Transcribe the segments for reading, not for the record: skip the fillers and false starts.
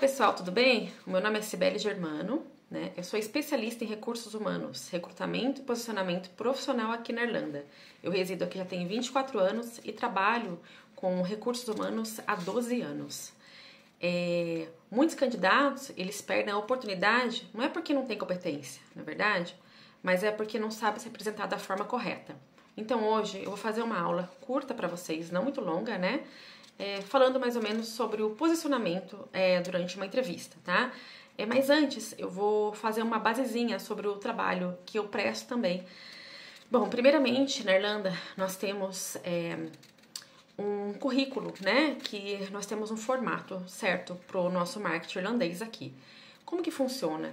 pessoal, tudo bem? O meu nome é Cibele Germano, né? Eu sou especialista em recursos humanos, recrutamento e posicionamento profissional aqui na Irlanda. Eu resido aqui já tem 24 anos e trabalho com recursos humanos há 12 anos. Muitos candidatos, eles perdem a oportunidade, não é porque não tem competência, na verdade, mas é porque não sabe se apresentar da forma correta. Então hoje eu vou fazer uma aula curta para vocês, não muito longa, né? Falando mais ou menos sobre o posicionamento durante uma entrevista, tá? Mas antes eu vou fazer uma basezinha sobre o trabalho que eu presto também. Bom, primeiramente, na Irlanda, nós temos um currículo, né? Que nós temos um formato certo para o nosso marketing irlandês aqui. Como que funciona?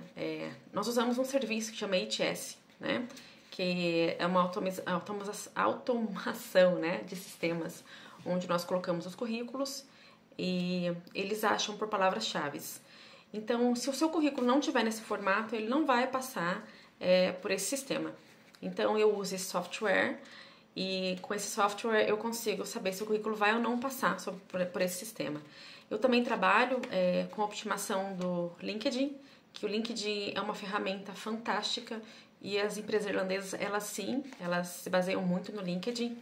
Nós usamos um serviço que chama HS, né? Que é uma automação, né, de sistemas, onde nós colocamos os currículos e eles acham por palavras-chave. Então, se o seu currículo não tiver nesse formato, ele não vai passar por esse sistema. Então, eu uso esse software e com esse software eu consigo saber se o currículo vai ou não passar por esse sistema. Eu também trabalho com a optimização do LinkedIn, que o LinkedIn é uma ferramenta fantástica e as empresas irlandesas, elas se baseiam muito no LinkedIn.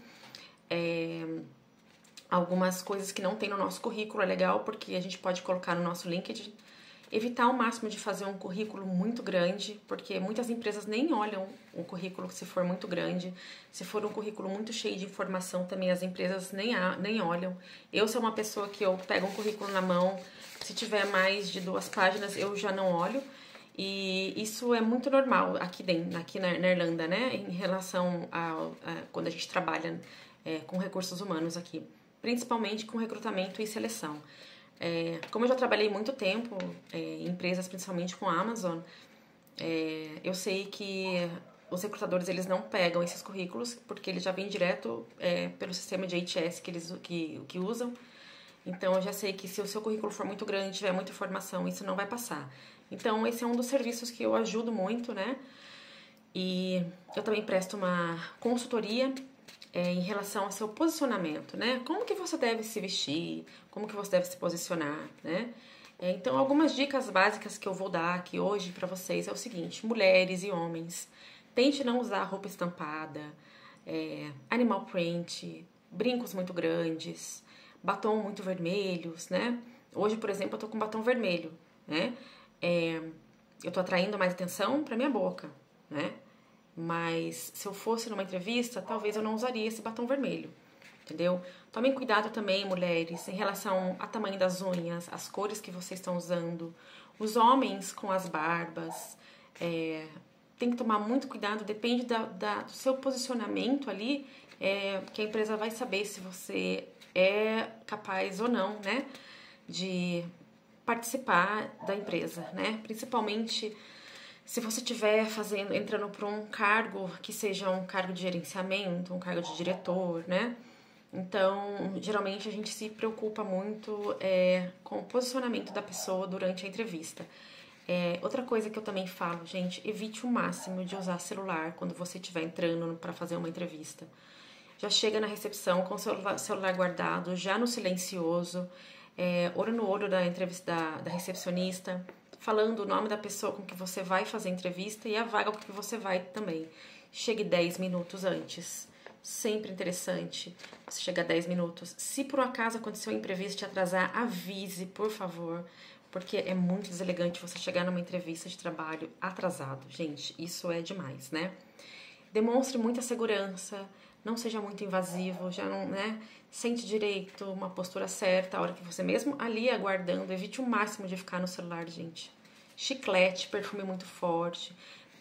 Algumas coisas que não tem no nosso currículo é legal porque a gente pode colocar no nosso LinkedIn. Evitar ao máximo de fazer um currículo muito grande, porque muitas empresas nem olham o currículo se for muito grande. Se for um currículo muito cheio de informação, também as empresas nem olham. Eu sou uma pessoa que eu pego um currículo na mão, se tiver mais de 2 páginas eu já não olho. E isso é muito normal aqui na Irlanda, né? Em relação a quando a gente trabalha com recursos humanos aqui. Principalmente com recrutamento e seleção. Como eu já trabalhei muito tempo em empresas, principalmente com a Amazon, eu sei que os recrutadores eles não pegam esses currículos porque eles já vêm direto pelo sistema de HS que usam. Então eu já sei que se o seu currículo for muito grande, tiver muita informação, isso não vai passar. Então esse é um dos serviços que eu ajudo muito, né? E eu também presto uma consultoria em relação ao seu posicionamento, né? Como que você deve se vestir, como que você deve se posicionar, né? Então, algumas dicas básicas que eu vou dar aqui hoje para vocês é o seguinte: mulheres e homens, tente não usar roupa estampada, animal print, brincos muito grandes, batom muito vermelhos, né? Hoje, por exemplo, eu tô com batom vermelho, né? Eu tô atraindo mais atenção para minha boca, né? Mas se eu fosse numa entrevista, talvez eu não usaria esse batom vermelho, entendeu? Tomem cuidado também, mulheres, em relação ao tamanho das unhas, as cores que vocês estão usando. Os homens com as barbas, tem que tomar muito cuidado, depende do seu posicionamento ali, que a empresa vai saber se você é capaz ou não, né, de participar da empresa, né? Principalmente se você estiver entrando para um cargo que seja um cargo de gerenciamento, um cargo de diretor, né? Então, geralmente a gente se preocupa muito com o posicionamento da pessoa durante a entrevista. Outra coisa que eu também falo, gente, evite o máximo de usar celular quando você estiver entrando para fazer uma entrevista. Já chega na recepção com o celular guardado, já no silencioso, olho no olho da entrevista da recepcionista, falando o nome da pessoa com que você vai fazer a entrevista e a vaga com que você vai também. Chegue 10 minutos antes. Sempre interessante você chegar 10 minutos. Se por um acaso aconteceu um imprevisto e te atrasar, avise, por favor. Porque é muito deselegante você chegar numa entrevista de trabalho atrasado. Gente, isso é demais, né? Demonstre muita segurança. Não seja muito invasivo. Já não, né? Sente direito, uma postura certa. A hora que você mesmo ali aguardando, evite o máximo de ficar no celular, gente. Chiclete, perfume muito forte,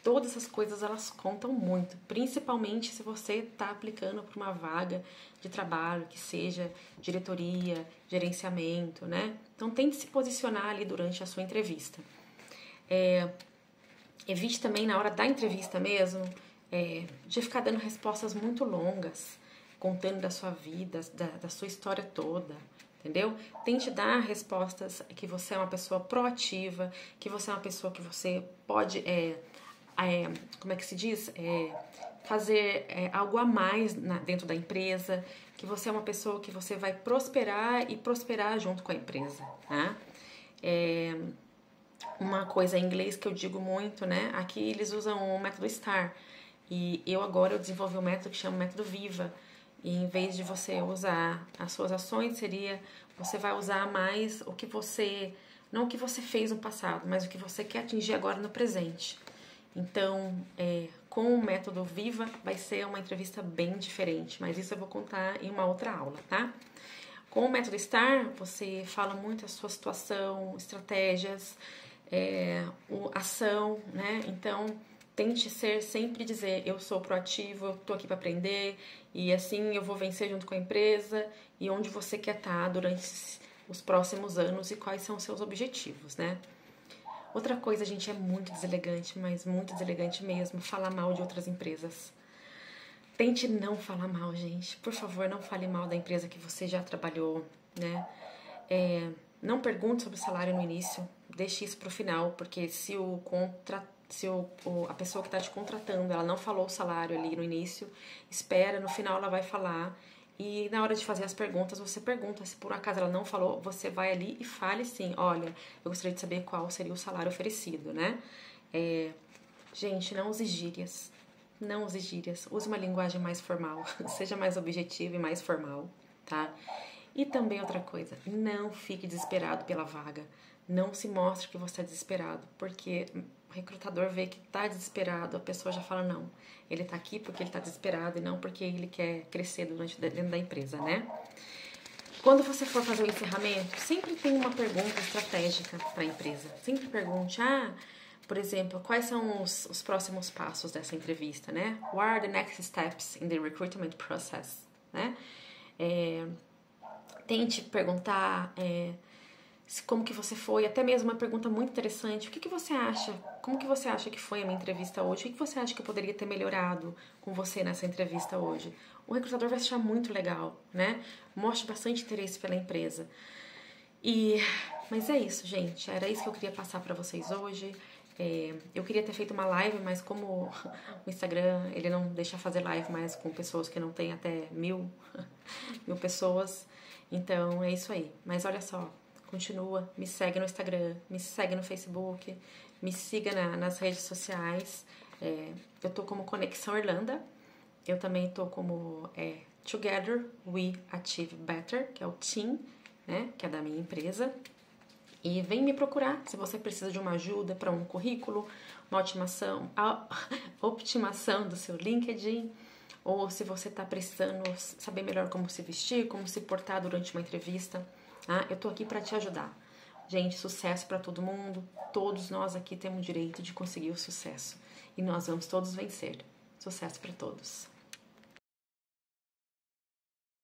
todas essas coisas elas contam muito, principalmente se você está aplicando para uma vaga de trabalho que seja diretoria, gerenciamento, né? Então tente se posicionar ali durante a sua entrevista. Evite também na hora da entrevista mesmo de ficar dando respostas muito longas, contando da sua vida, da sua história toda. Entendeu? Tente dar respostas que você é uma pessoa proativa, que você é uma pessoa que você pode, como é que se diz? Fazer algo a mais dentro da empresa, que você é uma pessoa que você vai prosperar e prosperar junto com a empresa, tá? coisa em inglês que eu digo muito, né? Aqui eles usam o método STAR. E eu desenvolvi um método que chama método Viva. E em vez de você usar as suas ações, você vai usar mais não o que você fez no passado, mas o que você quer atingir agora no presente. Então, com o método Viva, vai ser uma entrevista bem diferente, mas isso eu vou contar em uma outra aula, tá? Com o método STAR, você fala muito a sua situação, estratégias, ação, né? Então, tente sempre dizer, eu sou proativo, eu tô aqui para aprender, e assim eu vou vencer junto com a empresa, e onde você quer estar durante os próximos anos e quais são os seus objetivos, né? Outra coisa, gente, é muito deselegante, mas muito deselegante mesmo, falar mal de outras empresas. Tente não falar mal, gente. Por favor, não fale mal da empresa que você já trabalhou, né? Não pergunte sobre o salário no início, deixe isso pro final, porque se a pessoa que está te contratando, ela não falou o salário ali no início, espera, no final ela vai falar. E na hora de fazer as perguntas, você pergunta. Se por acaso ela não falou, você vai ali e fale sim. Olha, eu gostaria de saber qual seria o salário oferecido, né? Gente, não use gírias. Não use gírias. Use uma linguagem mais formal. Seja mais objetivo e mais formal, tá? E também outra coisa, não fique desesperado pela vaga. Não se mostre que você é desesperado, porque o recrutador vê que tá desesperado, a pessoa já fala, não, ele tá aqui porque ele tá desesperado e não porque ele quer crescer dentro da empresa, né? Quando você for fazer o encerramento, sempre tem uma pergunta estratégica para a empresa. Sempre pergunte, por exemplo, quais são os próximos passos dessa entrevista, né? What are the next steps in the recruitment process, né? Tente perguntar como que você foi, até mesmo uma pergunta muito interessante, o que você acha, como que você acha que foi a minha entrevista hoje, o que você acha que eu poderia ter melhorado com você nessa entrevista hoje? O recrutador vai achar muito legal, né? Mostre bastante interesse pela empresa. Mas é isso, gente, era isso que eu queria passar para vocês hoje. Eu queria ter feito uma live, mas como o Instagram, ele não deixa fazer live mais com pessoas que não tem até 1000 pessoas, então é isso aí. Mas olha só, continua, me segue no Instagram, me segue no Facebook, me siga nas redes sociais. Eu tô como Conexão Irlanda, eu também tô como Together We Achieve Better, que é o team, né, que é da minha empresa. E vem me procurar se você precisa de uma ajuda para um currículo, uma optimação do seu LinkedIn, ou se você está precisando saber melhor como se vestir, como se portar durante uma entrevista. Eu tô aqui para te ajudar. Gente, sucesso para todo mundo. Todos nós aqui temos o direito de conseguir o sucesso. E nós vamos todos vencer. Sucesso para todos.